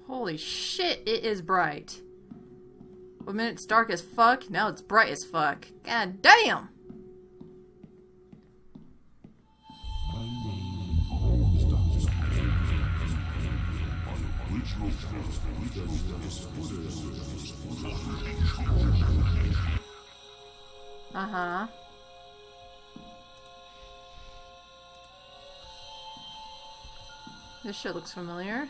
Holy shit, it is bright. One minute it's dark as fuck, now it's bright as fuck. God damn! Uh-huh. This shit looks familiar.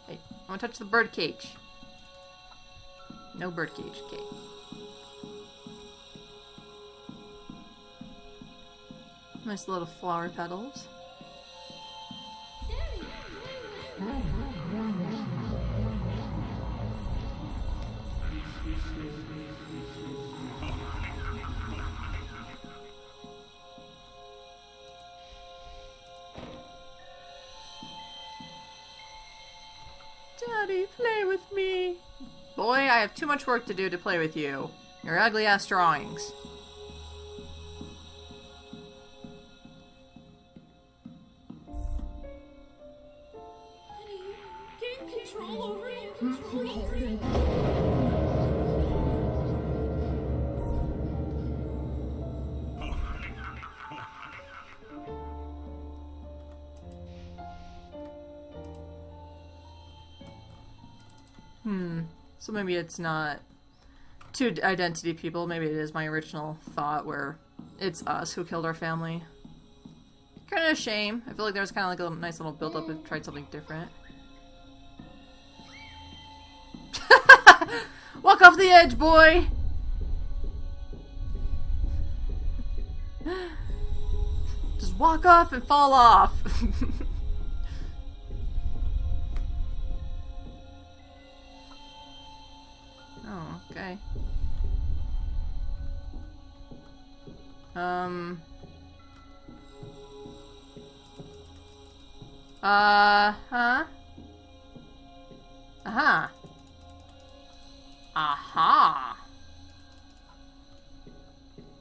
Hey, I want to touch the bird cage. No bird cage, okay. Nice little flower petals. Daddy, play with me. Boy, I have too much work to do to play with you. Your ugly ass drawings. Gain control over you. Control me. So maybe it's not two identity people. Maybe it is my original thought where it's us who killed our family. Kind of a shame. I feel like there was kind of like a nice little build up if we tried something different. Walk off the edge, boy! Just walk off and fall off. Oh, okay. Huh? Uh-huh. Aha!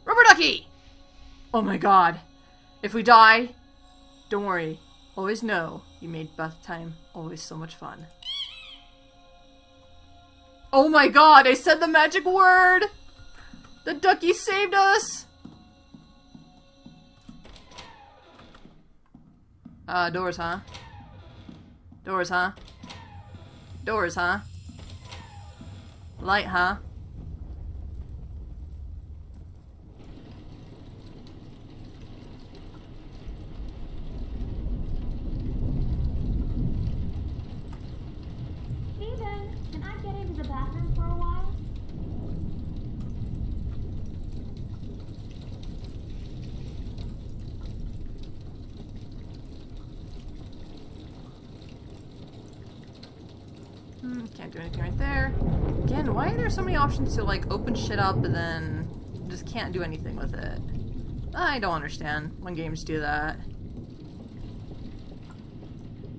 Rubber ducky! Oh my god. If we die, don't worry. Always know you made bath time always so much fun. Oh my god, I said the magic word! The ducky saved us! Doors, huh? Doors, huh? Doors, huh? Light, huh? Steven, can I get into the bathroom for a while? Can't do anything right there. Again, why are there so many options to like open shit up and then just can't do anything with it? I don't understand when games do that.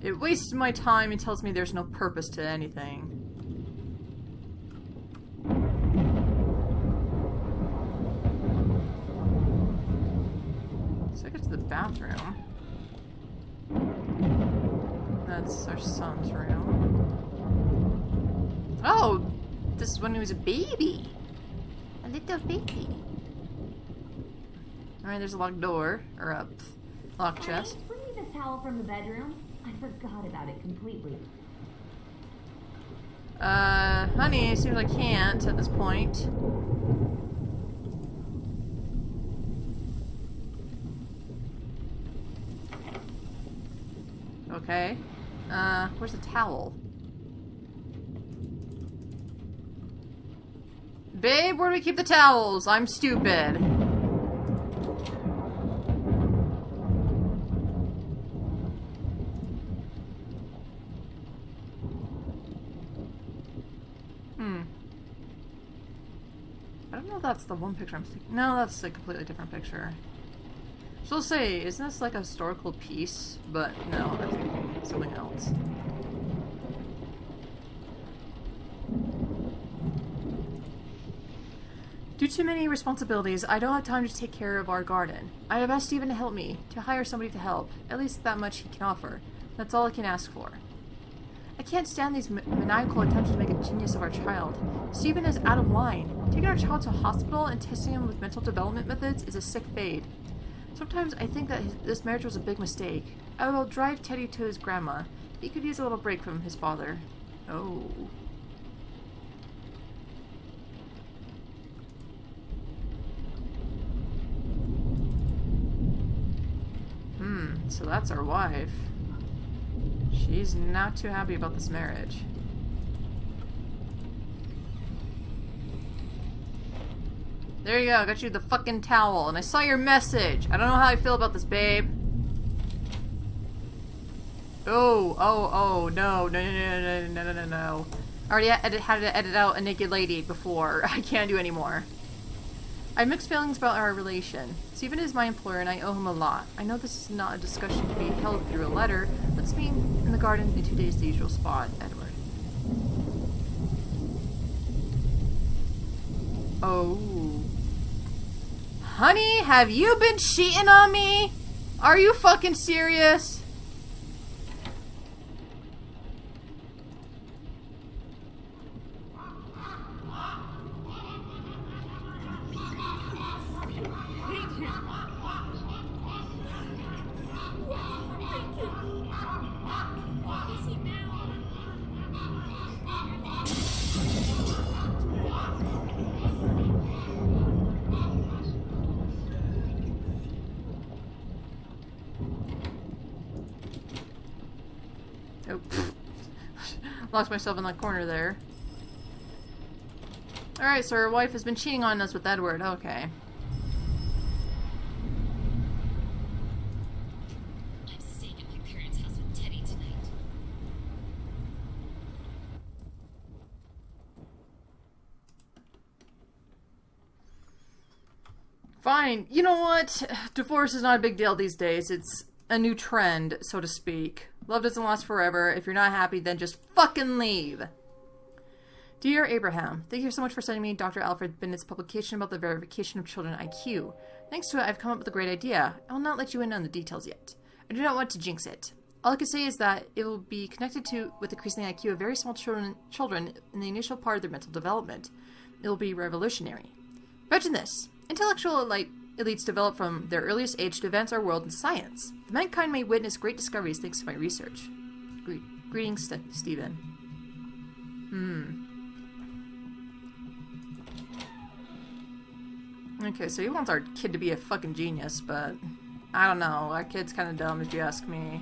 It wastes my time and tells me there's no purpose to anything. So I get to the bathroom. That's our son's room. Oh! This is when he was a baby! A little baby. Alright, there's a locked door. Or a locked chest. Hey, bring me the towel from the bedroom. I forgot about it completely. Honey, it seems I can't at this point. Okay. Where's the towel? Babe, where do we keep the towels? I'm stupid. I don't know if that's the one picture I'm thinking. No, that's a completely different picture. So I'll say, isn't this like a historical piece? But no, I'm thinking something else. Due to many responsibilities, I don't have time to take care of our garden. I have asked Steven to help me, to hire somebody to help. At least that much he can offer. That's all I can ask for. I can't stand these maniacal attempts to make a genius of our child. Stephen is out of line. Taking our child to a hospital and testing him with mental development methods is a sick fade. Sometimes I think that this marriage was a big mistake. I will drive Teddy to his grandma. He could use a little break from his father. Oh. So that's our wife. She's not too happy about this marriage. There you go, I got you the fucking towel, and I saw your message. I don't know how I feel about this, babe. Oh, no. I already had to edit out a naked lady before. I can't do anymore. I have mixed feelings about our relation. Stephen is my employer and I owe him a lot. I know this is not a discussion to be held through a letter. Let's meet in the garden in 2 days, the usual spot, Edward. Oh. Honey, have you been cheating on me? Are you fucking serious? Oh, lost myself in that corner there. Alright, so her wife has been cheating on us with Edward. Okay. I'm staying at my parents' house with Teddy tonight. Fine. You know what? Divorce is not a big deal these days. It's a new trend, so to speak. Love doesn't last forever. If you're not happy, then just fucking leave. Dear Abraham, thank you so much for sending me Dr. Alfred Bennett's publication about the verification of children IQ. Thanks to it, I've come up with a great idea. I will not let you in on the details yet. I do not want to jinx it. All I can say is that it will be connected to with increasing the IQ of very small children in the initial part of their mental development. It will be revolutionary. Imagine this. Intellectual elites develop from their earliest age to advance our world in science. The mankind may witness great discoveries thanks to my research. Greetings, Stephen. Okay, so he wants our kid to be a fucking genius, but I don't know. Our kid's kind of dumb if you ask me.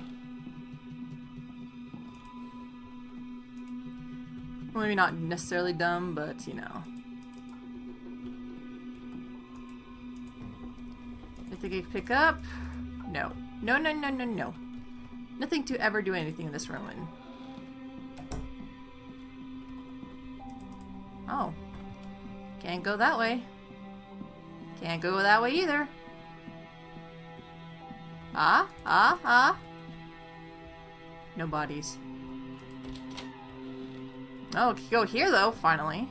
Well, maybe not necessarily dumb, but you know. Anything I can pick up? No. No. Nothing to ever do anything in this ruin. Oh. Can't go that way. Can't go that way either. No bodies. Oh, go here though, finally.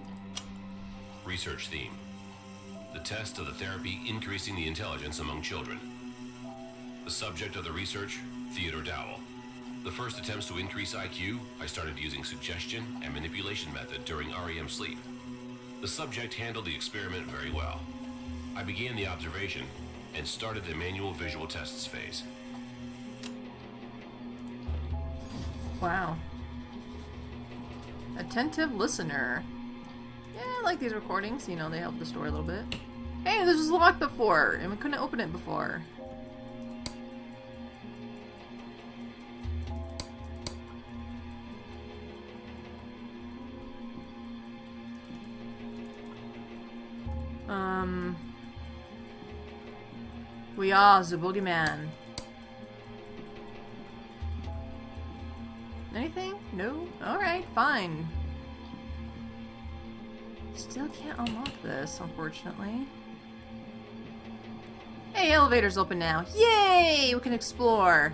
Research theme. The test of the therapy increasing the intelligence among children. The subject of the research, Theodore Dowell. The first attempts to increase IQ, I started using suggestion and manipulation method during REM sleep. The subject handled the experiment very well. I began the observation and started the manual visual tests phase. Wow. Attentive listener. Yeah, I like these recordings. You know, they help the story a little bit. Hey, this was locked before, and we couldn't open it before. We are the boogeyman. Anything? No? Alright, fine. Still can't unlock this, unfortunately. Hey, elevator's open now. Yay! We can explore.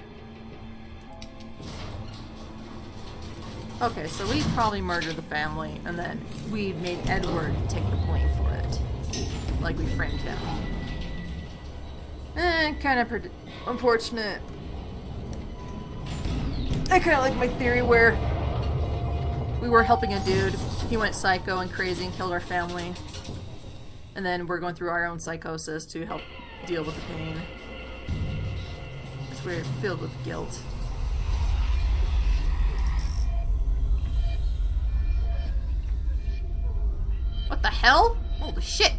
Okay, so we probably murdered the family, and then we made Edward take the blame for it. Like we framed him. Kind of unfortunate. I kind of like my theory where We were helping a dude. He went psycho and crazy and killed our family. And then we're going through our own psychosis to help deal with the pain. Because we're filled with guilt. What the hell? Holy shit!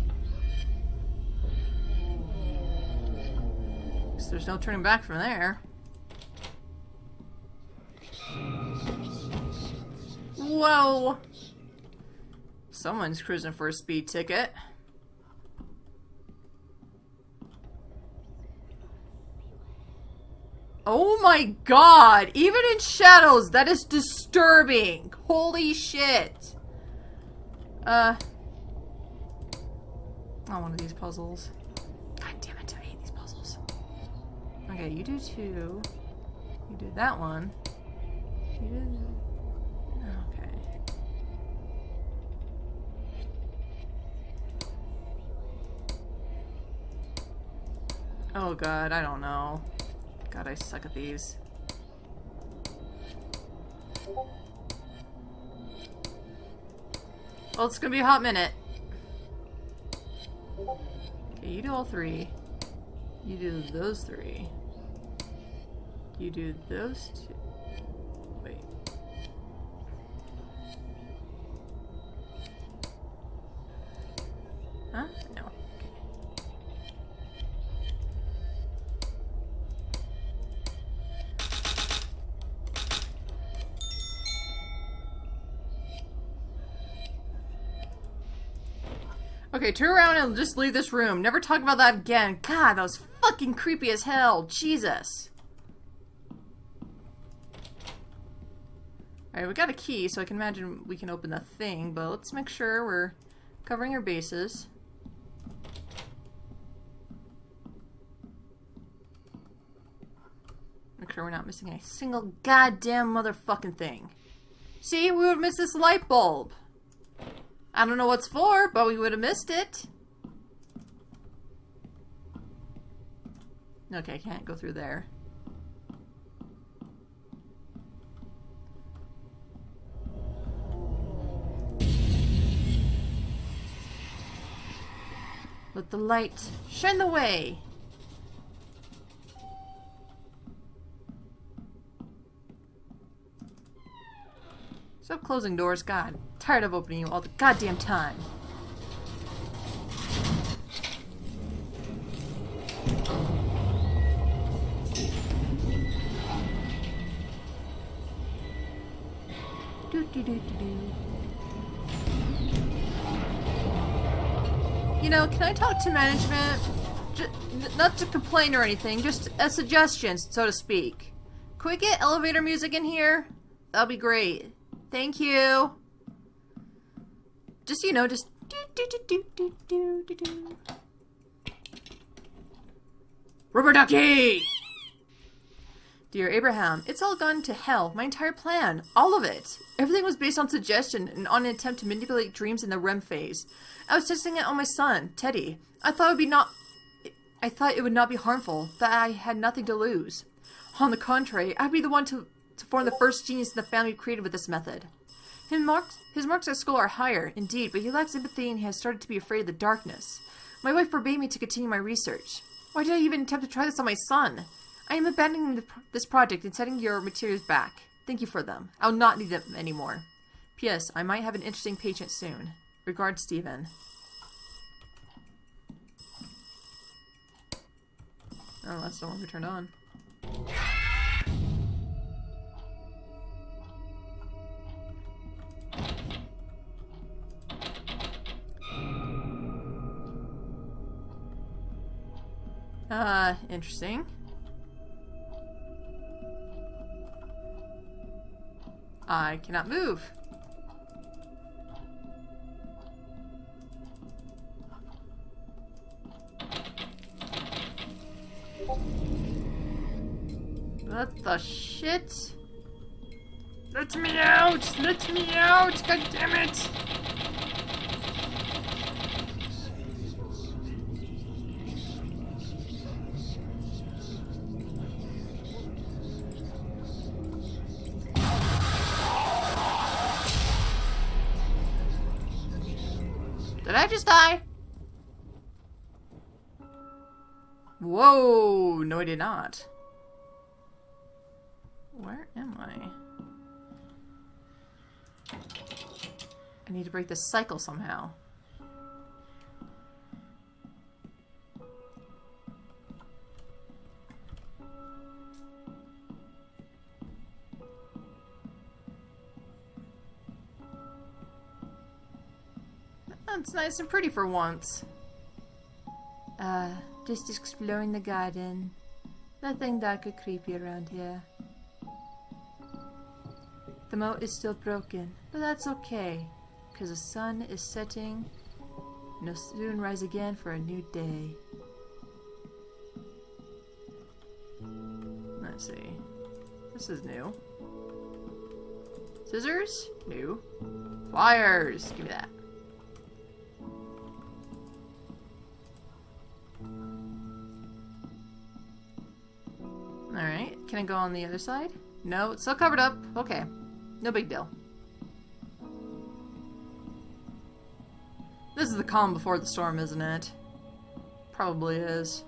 Guess there's no turning back from there. Whoa! Someone's cruising for a speed ticket. Oh my god! Even in shadows, that is disturbing! Holy shit! Oh, one of these puzzles. God damn it, I hate these puzzles. Okay, you do 2. You do that one. You do... Okay. Oh god, I don't know. God, I suck at these. Well, it's gonna be a hot minute. Okay, you do all 3. You do those 3. You do those 2. Wait. Huh? No. Okay, turn around and just leave this room. Never talk about that again. God, that was fucking creepy as hell. Jesus. Alright, we got a key, so I can imagine we can open the thing, but let's make sure we're covering our bases. Make sure we're not missing a single goddamn motherfucking thing. See, we would miss this light bulb. I don't know what's for, but we would have missed it. Okay, I can't go through there. Let the light shine the way. Stop closing doors, God. Tired of opening you all the goddamn time. You know, can I talk to management? Not to complain or anything, just a suggestion, so to speak. Can we get elevator music in here? That'll be great. Thank you. Just, you know, just do. Rubber ducky! Dear Abraham, it's all gone to hell. My entire plan. All of it. Everything was based on suggestion and on an attempt to manipulate dreams in the REM phase. I was testing it on my son, Teddy. I thought it would not be harmful, that I had nothing to lose. On the contrary, I'd be the one to form the first genius in the family created with this method. His marks at school are higher, indeed, but he lacks empathy and he has started to be afraid of the darkness. My wife forbade me to continue my research. Why did I even attempt to try this on my son? I am abandoning this project and sending your materials back. Thank you for them. I will not need them anymore. P.S. I might have an interesting patient soon. Regards, Stephen. Oh, that's the one we turned on. Interesting. I cannot move. What the shit? Let me out! Let me out! God damn it! Did I just die? Whoa! No, I did not. Where am I? I need to break this cycle somehow. That's nice and pretty for once. Just exploring the garden. Nothing dark or creepy around here. The moat is still broken, but that's okay, because the sun is setting and will soon rise again for a new day. Let's see. This is new. Scissors? New. Pliers! Give me that. Alright, can I go on the other side? No, it's still covered up. Okay, no big deal. This is the calm before the storm, isn't it? Probably is.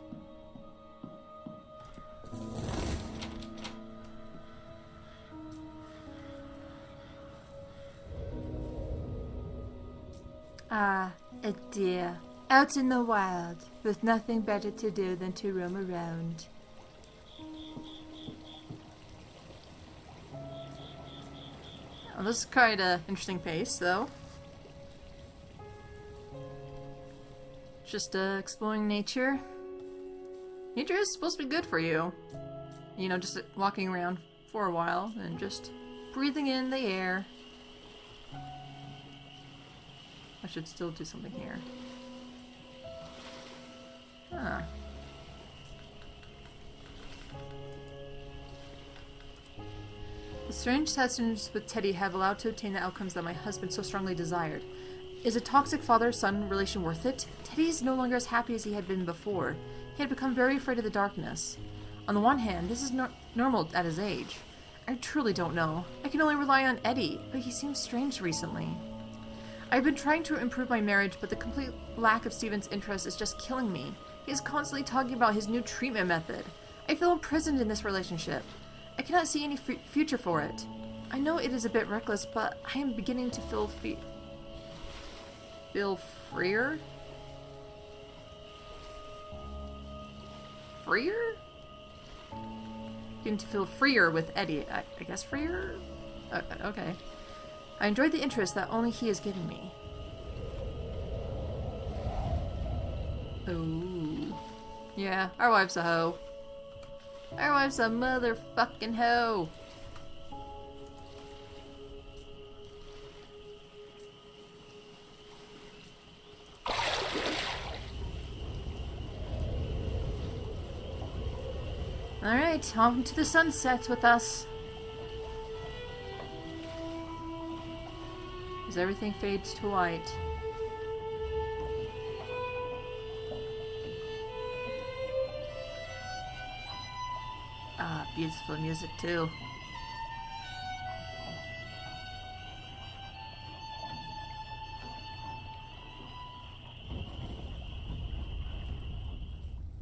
Ah, a deer. Out in the wild, with nothing better to do than to roam around. Oh, this is quite an interesting pace, though. Just exploring nature. Nature is supposed to be good for you. You know, just walking around for a while and just breathing in the air. I should still do something here. Huh. The strange sessions with Teddy have allowed to obtain the outcomes that my husband so strongly desired. Is a toxic father-son relation worth it? Teddy is no longer as happy as he had been before. He had become very afraid of the darkness. On the one hand, this is normal at his age. I truly don't know. I can only rely on Eddie, but he seems strange recently. I've been trying to improve my marriage, but the complete lack of Steven's interest is just killing me. He is constantly talking about his new treatment method. I feel imprisoned in this relationship. I cannot see any future for it. I know it is a bit reckless, but I am beginning to feel freer? Freer? Beginning to feel freer with Eddie. I guess freer? Okay. I enjoyed the interest that only he has given me. Ooh. Yeah, our wife's a hoe. Our wife's a motherfucking hoe. Alright, on to the sunset with us. As everything fades to white. Ah, beautiful music too.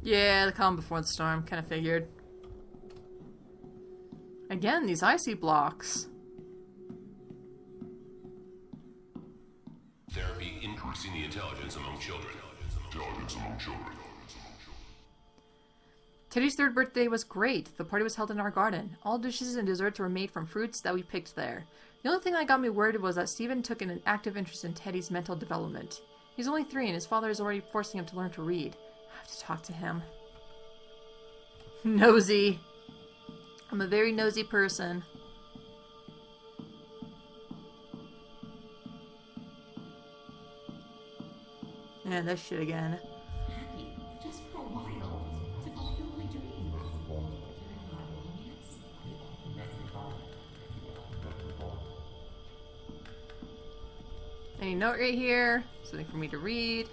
Yeah, the calm before the storm, kind of figured. Again, these icy blocks. Therapy increasing the intelligence among children. Teddy's third birthday was great. The party was held in our garden. All dishes and desserts were made from fruits that we picked there. The only thing that got me worried was that Steven took an active interest in Teddy's mental development. He's only 3 and his father is already forcing him to learn to read. I have to talk to him. Nosy. I'm a very nosy person. Yeah, this shit again. Happy, just for a while, to fulfill my dreams. Any note right here? Something for me to read?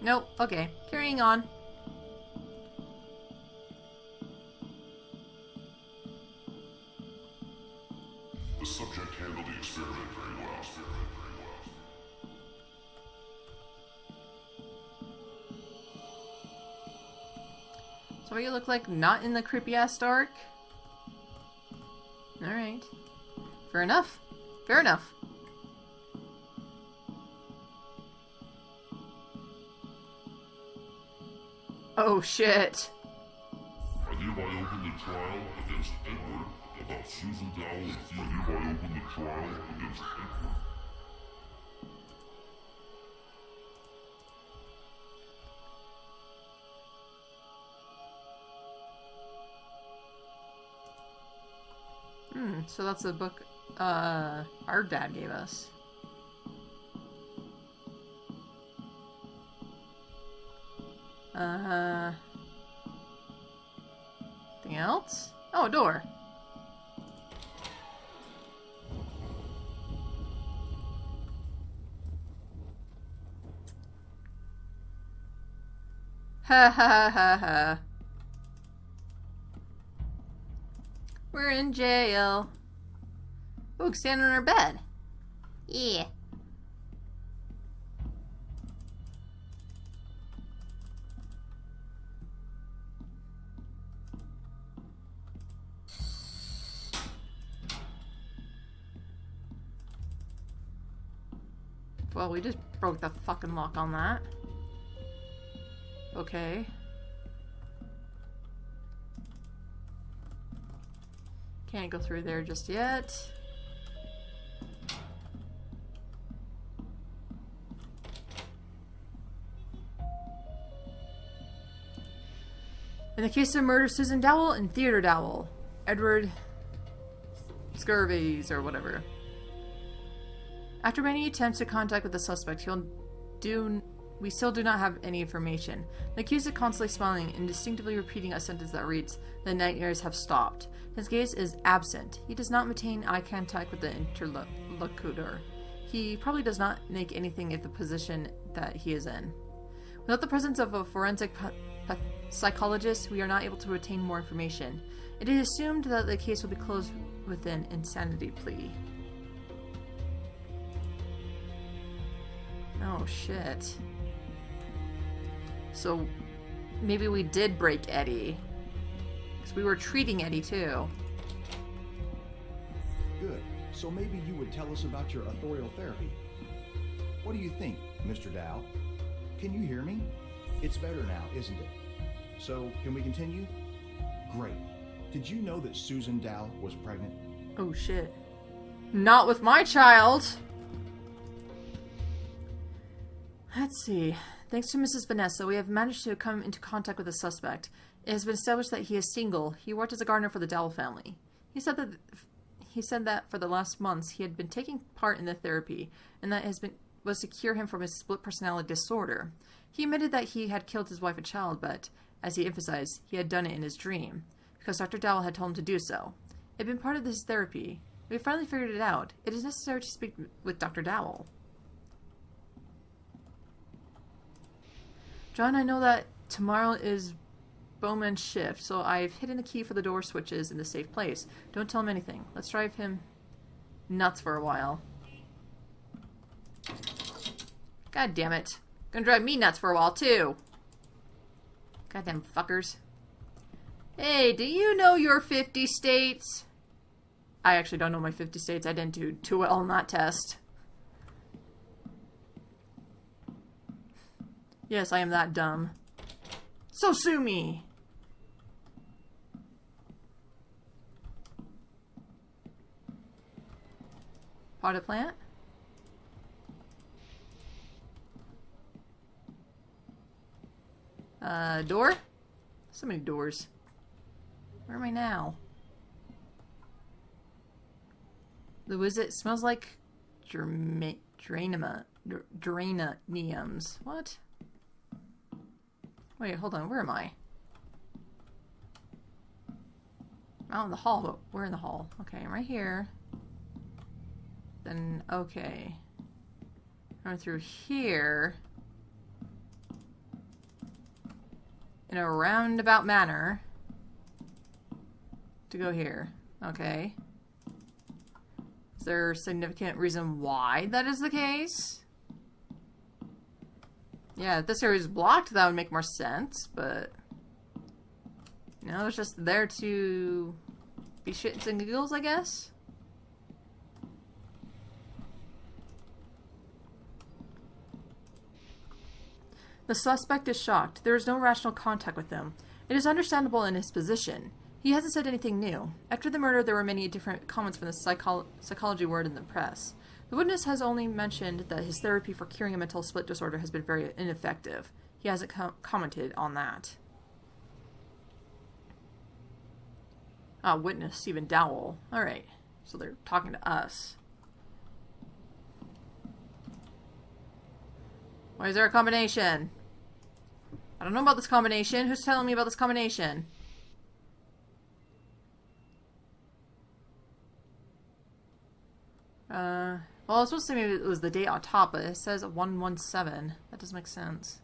Nope. Okay. Carrying on. The subject handled the experiment very well. So what you look like not in the creepy ass dark? Alright. Fair enough. Fair enough. Oh shit. I hereby open the trial against Edward about Susan Dowell and Theo. I hereby open the trial against Edward. So that's a book our dad gave us. Anything else? Oh, a door. Ha ha ha ha. We're in jail. Ooh, stand on our bed. Yeah. Well, we just broke the fucking lock on that. Okay. Can't go through there just yet. In the case of murder, Susan Dowell and Theodore Dowell. Edward Scurvies or whatever. After many attempts to contact with the suspect, we still do not have any information. The accused is constantly smiling and distinctively repeating a sentence that reads, "The nightmares have stopped." His gaze is absent. He does not maintain eye contact with the interlocutor. He probably does not make anything of the position that he is in. Without the presence of a forensic psychologist, we are not able to obtain more information. It is assumed that the case will be closed with an insanity plea. Oh shit. So maybe we did break Eddie. Because we were treating Eddie too. Good. So maybe you would tell us about your authorial therapy. What do you think, Mr. Dow? Can you hear me? It's better now, isn't it? So, can we continue? Great. Did you know that Susan Dow was pregnant? Oh shit. Not with my child! Let's see. Thanks to Mrs. Vanessa, we have managed to come into contact with the suspect. It has been established that he is single. He worked as a gardener for the Dowell family. He said that for the last months he had been taking part in the therapy, and that was to cure him from his split personality disorder. He admitted that he had killed his wife and child, but, as he emphasized, he had done it in his dream, because Dr. Dowell had told him to do so. It had been part of his therapy. We finally figured it out. It is necessary to speak with Dr. Dowell. John, I know that tomorrow is Bowman's shift, so I've hidden the key for the door switches in the safe place. Don't tell him anything. Let's drive him nuts for a while. God damn it. Gonna drive me nuts for a while, too. Goddamn fuckers. Hey, do you know your 50 states? I actually don't know my 50 states. I didn't do too well on that test. Yes, I am that dumb. So sue me! Potted plant? Door? So many doors. Where am I now? The wizard smells like geraniums. What? Wait, hold on. Where am I? I'm out in the hall, but we're in the hall. Okay, I'm right here. Then, okay. Going through here. In a roundabout manner. To go here. Okay. Is there a significant reason why that is the case? Yeah, if this area is blocked, that would make more sense, but... You know, it's just there to be shits and giggles, I guess. The suspect is shocked. There is no rational contact with him. It is understandable in his position. He hasn't said anything new. After the murder, there were many different comments from the psychology word in the press. The witness has only mentioned that his therapy for curing a mental split disorder has been very ineffective. He hasn't commented on that. Ah, witness Stephen Dowell. Alright, so they're talking to us. Why is there a combination? I don't know about this combination. Who's telling me about this combination? Well, I was supposed to say maybe it was the date on top, but it says 117. That doesn't make sense.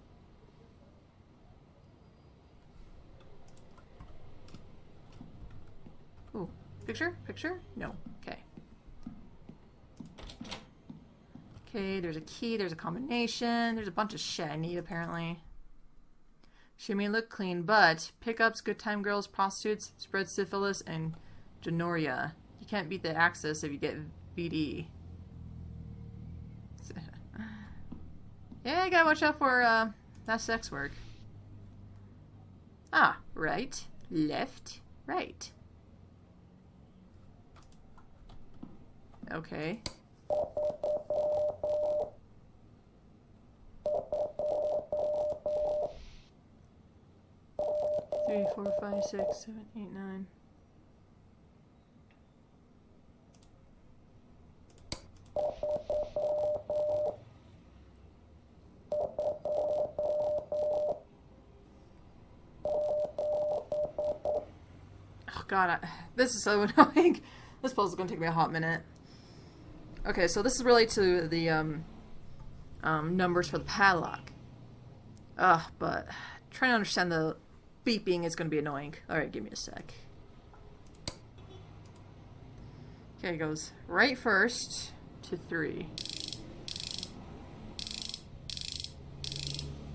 Ooh, picture? Picture? No. Okay. Okay, there's a key, there's a combination, there's a bunch of shit I need, apparently. She may look clean, but pickups, good time girls, prostitutes, spread syphilis, and gonorrhea. You can't beat the Axis if you get VD. Yeah, you gotta watch out for, that sex work. Ah, right, left, right. Okay. 3, 4, 5, 6, 7, 8, 9. Oh god, this is so annoying. This puzzle is going to take me a hot minute. Okay, so this is related to the numbers for the padlock. But trying to understand the beeping is going to be annoying. Alright, give me a sec. Okay, it goes right first to 3.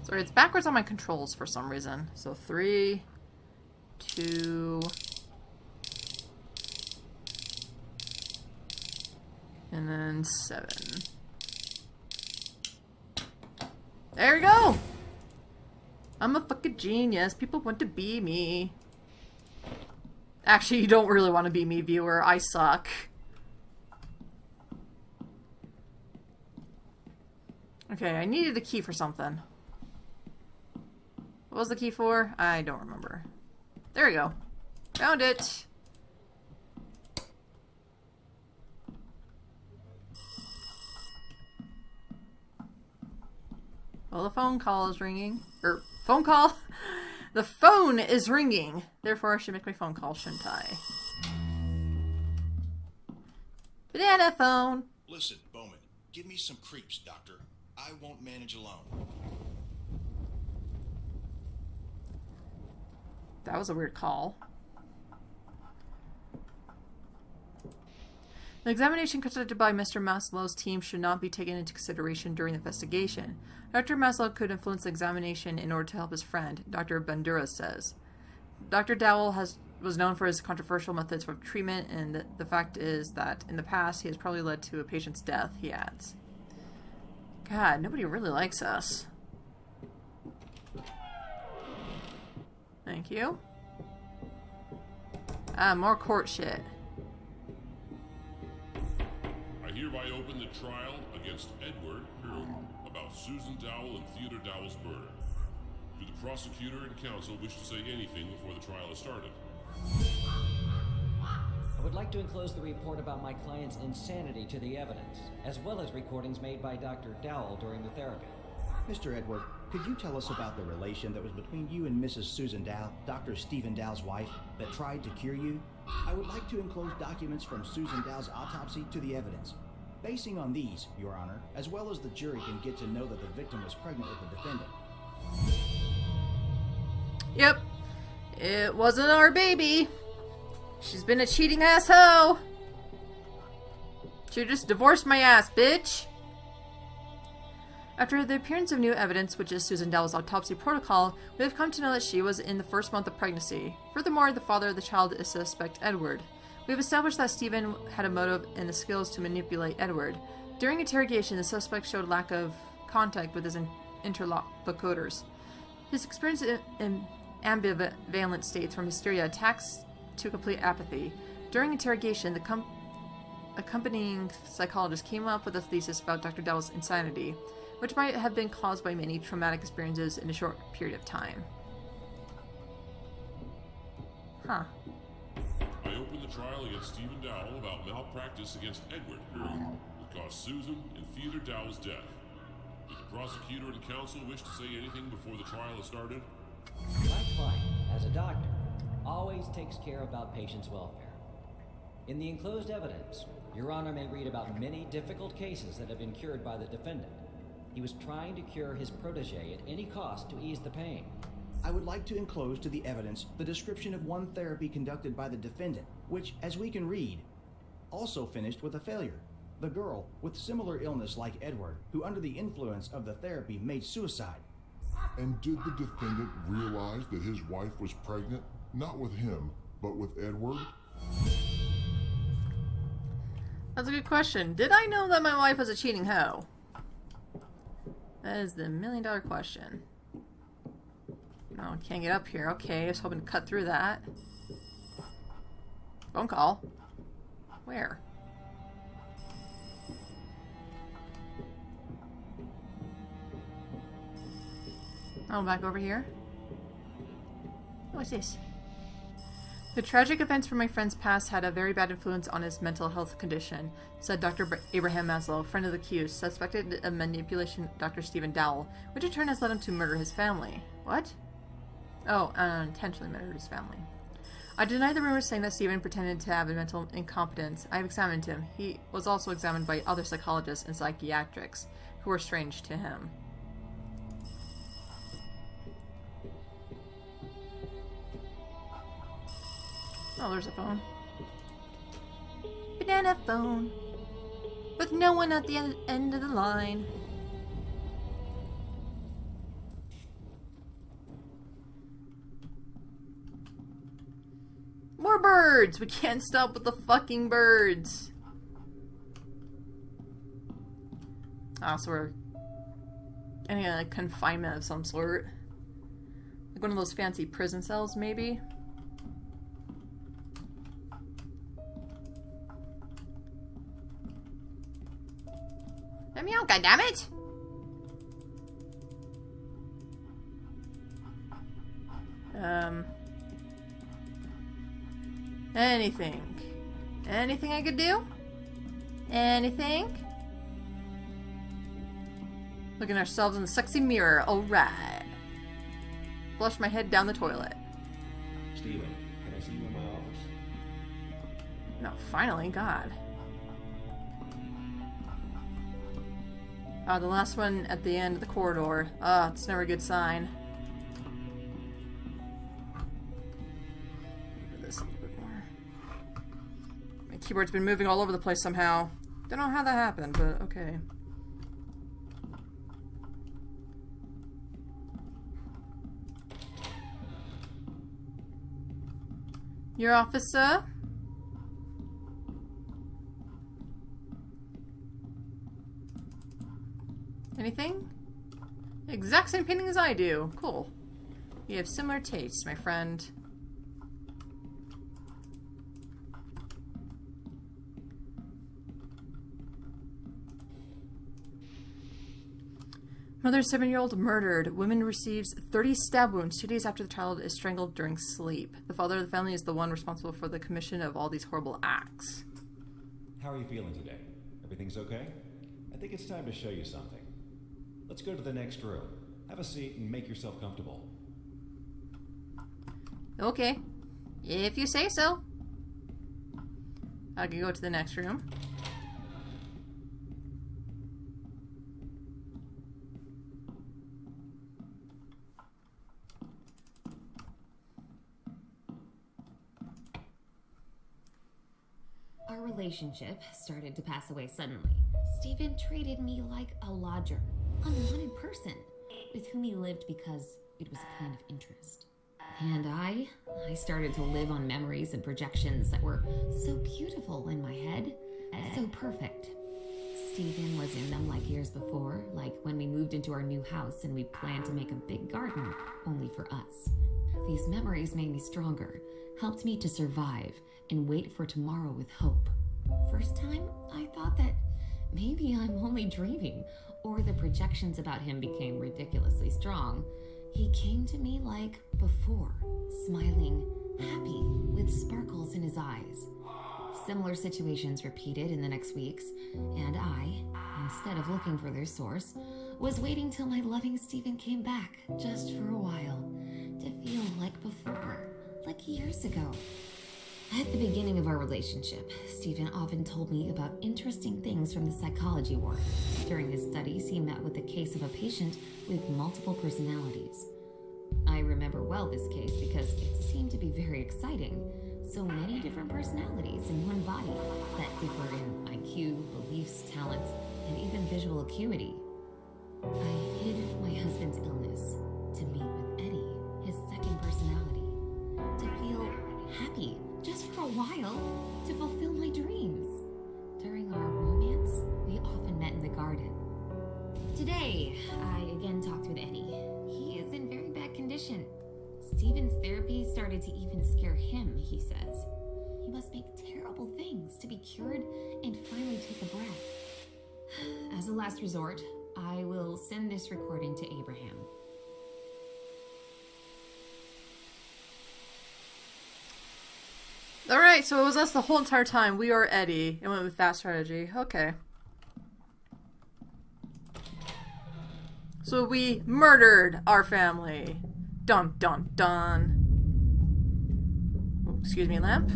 Sorry, it's backwards on my controls for some reason. So 3, 2, and then 7. There we go! I'm a fucking genius. People want to be me. Actually, you don't really want to be me, viewer. I suck. Okay, I needed a key for something. What was the key for? I don't remember. There we go. Found it. Well, the phone call is ringing. Phone call? The phone is ringing. Therefore, I should make my phone call, shouldn't I? Banana phone. Listen, Bowman, give me some creeps, Doctor. I won't manage alone. That was a weird call. The examination conducted by Mr. Maslow's team should not be taken into consideration during the investigation. Dr. Maslow could influence the examination in order to help his friend, Dr. Bandura says. Dr. Dowell was known for his controversial methods of treatment, and the fact is that in the past he has probably led to a patient's death, he adds. God, nobody really likes us. Thank you. Ah, more court shit. I hereby open the trial against Edward Hume about Susan Dowell and Theodore Dowell's murder. Do the prosecutor and counsel wish to say anything before the trial is started? I would like to enclose the report about my client's insanity to the evidence, as well as recordings made by Dr. Dowell during the therapy. Mr. Edward, could you tell us about the relation that was between you and Mrs. Susan Dow, Dr. Stephen Dow's wife, that tried to cure you? I would like to enclose documents from Susan Dow's autopsy to the evidence. Basing on these, Your Honor, as well as the jury can get to know that the victim was pregnant with the defendant. Yep. It wasn't our baby. She's been a cheating asshole. She just divorced my ass, bitch. After the appearance of new evidence, which is Susan Dowell's autopsy protocol, we have come to know that she was in the first month of pregnancy. Furthermore, the father of the child is suspect Edward. We have established that Stephen had a motive and the skills to manipulate Edward. During interrogation, the suspect showed lack of contact with his interlocutors. His experience in ambivalent states from hysteria attacks to complete apathy. During interrogation, the accompanying psychologist came up with a thesis about Dr. Dowell's insanity, which might have been caused by many traumatic experiences in a short period of time. Huh. I opened the trial against Stephen Dowell about malpractice against Edward, who caused Susan and Theodore Dowell's death. Did the prosecutor and counsel wish to say anything before the trial has started? My client, as a doctor, always takes care about patients' welfare. In the enclosed evidence, Your Honor may read about many difficult cases that have been cured by the defendant. He was trying to cure his protege at any cost to ease the pain. I would like to enclose to the evidence the description of one therapy conducted by the defendant, which, as we can read, also finished with a failure. The girl, with similar illness like Edward, who under the influence of the therapy made suicide. And did the defendant realize that his wife was pregnant, not with him, but with Edward? That's a good question. Did I know that my wife was a cheating hoe? That is the million-dollar question. Oh, can't get up here. Okay, I was hoping to cut through that. Phone call. Where? Oh, back over here? What's this? The tragic events from my friend's past had a very bad influence on his mental health condition, said Dr. Abraham Maslow, friend of the accused, suspected of manipulation of Dr. Stephen Dowell, which in turn has led him to murder his family. What? Oh, unintentionally murdered his family. I deny the rumors saying that Stephen pretended to have a mental incompetence. I have examined him. He was also examined by other psychologists and psychiatrists, who were strange to him. Oh, there's a phone. Banana phone. With no one at the end of the line. More birds! We can't stop with the fucking birds. Ah, so we're getting a confinement of some sort. Like one of those fancy prison cells, maybe? Let me out, goddammit! Anything. Anything I could do? Anything? Looking at ourselves in the sexy mirror. Alright. Flush my head down the toilet. Steven, can I see you in my office? No, finally, God. The last one at the end of the corridor. It's never a good sign. This a little bit more. My keyboard's been moving all over the place somehow. Don't know how that happened, but okay. Your office, sir? Anything? Exact same painting as I do. Cool. You have similar tastes, my friend. Mother of 7-year-old murdered. Woman receives 30 stab wounds 2 days after the child is strangled during sleep. The father of the family is the one responsible for the commission of all these horrible acts. How are you feeling today? Everything's okay? I think it's time to show you something. Let's go to the next room. Have a seat and make yourself comfortable. Okay. If you say so. I can go to the next room. Our relationship started to pass away suddenly. Stephen treated me like a lodger. unwanted person with whom he lived because it was a kind of interest. And I started to live on memories and projections that were so beautiful in my head, so perfect. Stephen was in them like years before, like when we moved into our new house and we planned to make a big garden, only for us. These memories made me stronger, helped me to survive and wait for tomorrow with hope. First time, I thought that maybe I'm only dreaming, or the projections about him became ridiculously strong. He came to me like before, smiling, happy, with sparkles in his eyes. Similar situations repeated in the next weeks, and I, instead of looking for their source, was waiting till my loving Stephen came back, just for a while, to feel like before, like years ago. At the beginning of our relationship, Stephen often told me about interesting things from the psychology ward. During his studies, he met with the case of a patient with multiple personalities. I remember well this case because it seemed to be very exciting. So many different personalities in one body that differ in IQ, beliefs, talents, and even visual acuity. I hid my husband's illness to meet with Eddie, his second personality, to feel happy just for a while, to fulfill my dreams. During our romance, we often met in the garden. Today, I again talked with Eddie. He is in very bad condition. Stephen's therapy started to even scare him, he says. He must make terrible things to be cured and finally take a breath. As a last resort, I will send this recording to Abraham. Alright, so it was us the whole entire time. We are Eddie. It went with that strategy. Okay. So we murdered our family. Dun dun dun. Oh, excuse me, lamp.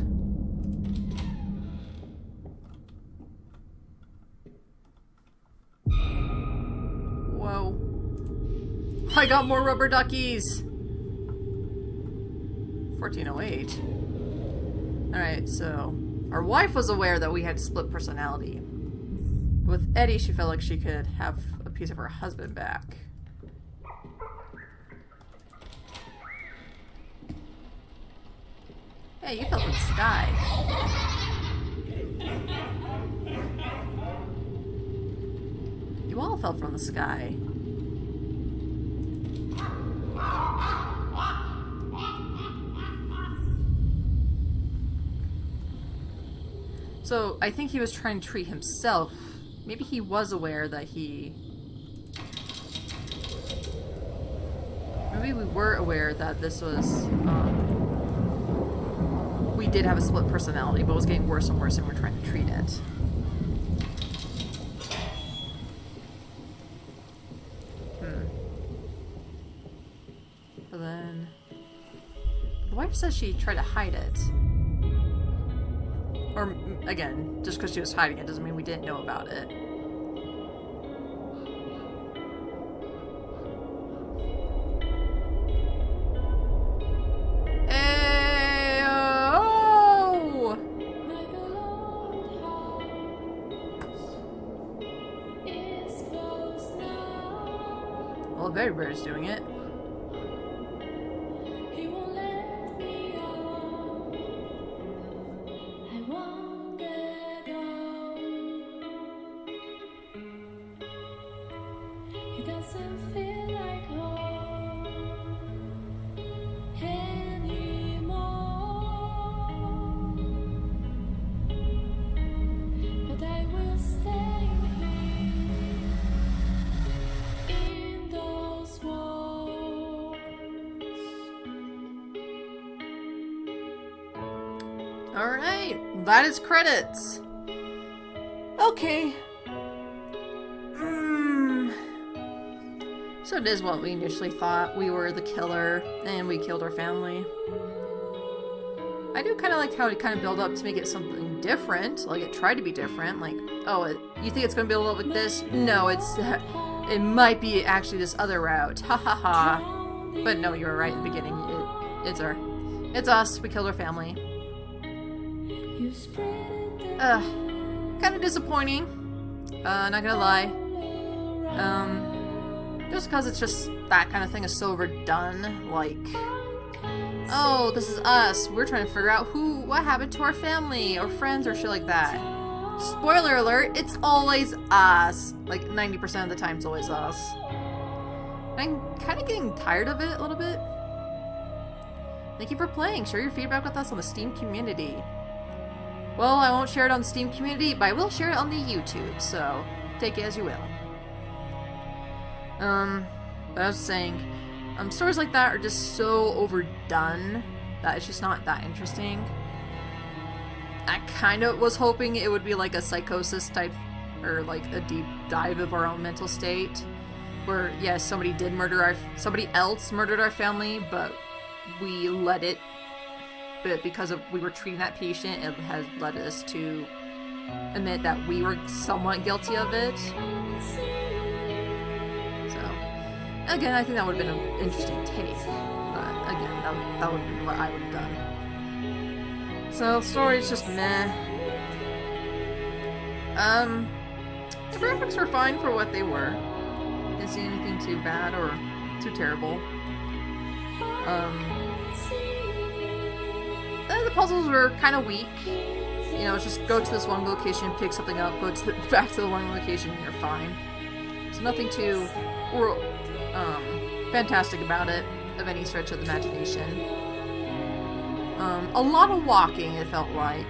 Whoa. I got more rubber duckies. 1408. Alright, so our wife was aware that we had split personality. With Eddie, she felt like she could have a piece of her husband back. Hey, you fell from the sky. You all fell from the sky. So, I think he was trying to treat himself. Maybe he was aware that maybe we were aware that this was, we did have a split personality, but it was getting worse and worse and we're trying to treat it. But then, the wife says she tried to hide it. Or, again, just because she was hiding it doesn't mean we didn't know about it. Ayo! Well, Everybody's doing it. Alright, that is credits. Okay. So it is what we initially thought. We were the killer, and we killed our family. I do kind of like how it kind of built up to make it something different. Like, it tried to be different. Like, oh, you think it's going to build up like this? No, it might be actually this other route. Ha ha ha. But no, you were right in the beginning. It's us. We killed our family. Kind of disappointing. Not gonna lie. Just because it's just that kind of thing is so overdone. Like, oh, this is us. We're trying to figure out what happened to our family or friends or shit like that. Spoiler alert, it's always us. Like 90% of the time it's always us. I'm kind of getting tired of it a little bit. Thank you for playing. Share your feedback with us on the Steam community. Well, I won't share it on the Steam community, but I will share it on the YouTube, so take it as you will. But I was saying, stories like that are just so overdone that it's just not that interesting. I kind of was hoping it would be like a Psychosis type, or like a deep dive of our own mental state, where yes, somebody else murdered our family, but we let it. But because we were treating that patient, it has led us to admit that we were somewhat guilty of it. So, again, I think that would have been an interesting take. But again, that would have been what I would have done. So, the story's just meh. The graphics were fine for what they were. Didn't see anything too bad or too terrible. The puzzles were kind of weak. You know, just go to this one location, pick something up, go to back to the one location, and you're fine. So nothing too fantastic about it, of any stretch of the imagination. A lot of walking, it felt like.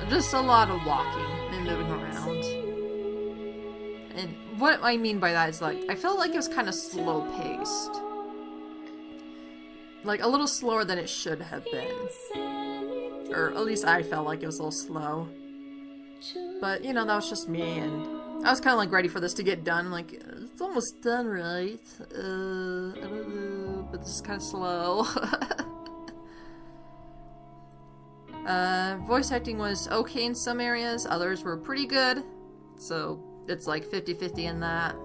Just a lot of walking and moving around. And what I mean by that is, like, I felt like it was kind of slow-paced. Like, a little slower than it should have been. Or at least I felt like it was a little slow. But, you know, that was just me, and I was kind of, like, ready for this to get done. I'm like, it's almost done, right? I don't know, but this is kind of slow. Voice acting was okay in some areas, others were pretty good. So, it's like 50-50 in that.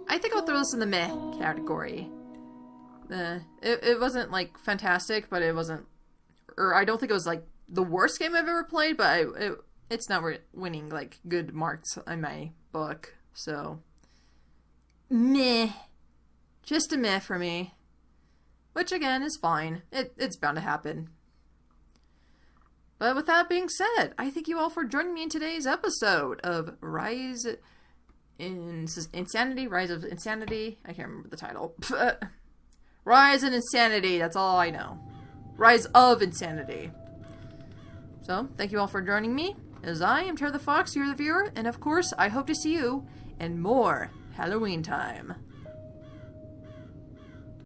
I think I'll throw this in the meh category. It wasn't, like, fantastic, but it wasn't... Or I don't think it was, like, the worst game I've ever played, but it's not winning, like, good marks in my book. So, meh. Just a meh for me. Which, again, is fine. It's bound to happen. But with that being said, I thank you all for joining me in today's episode of Rise of Insanity. I can't remember the title. Rise of Insanity, that's all I know. Rise of Insanity. So, thank you all for joining me. As I am Tara the Fox, you're the viewer, and of course, I hope to see you in more Halloween time.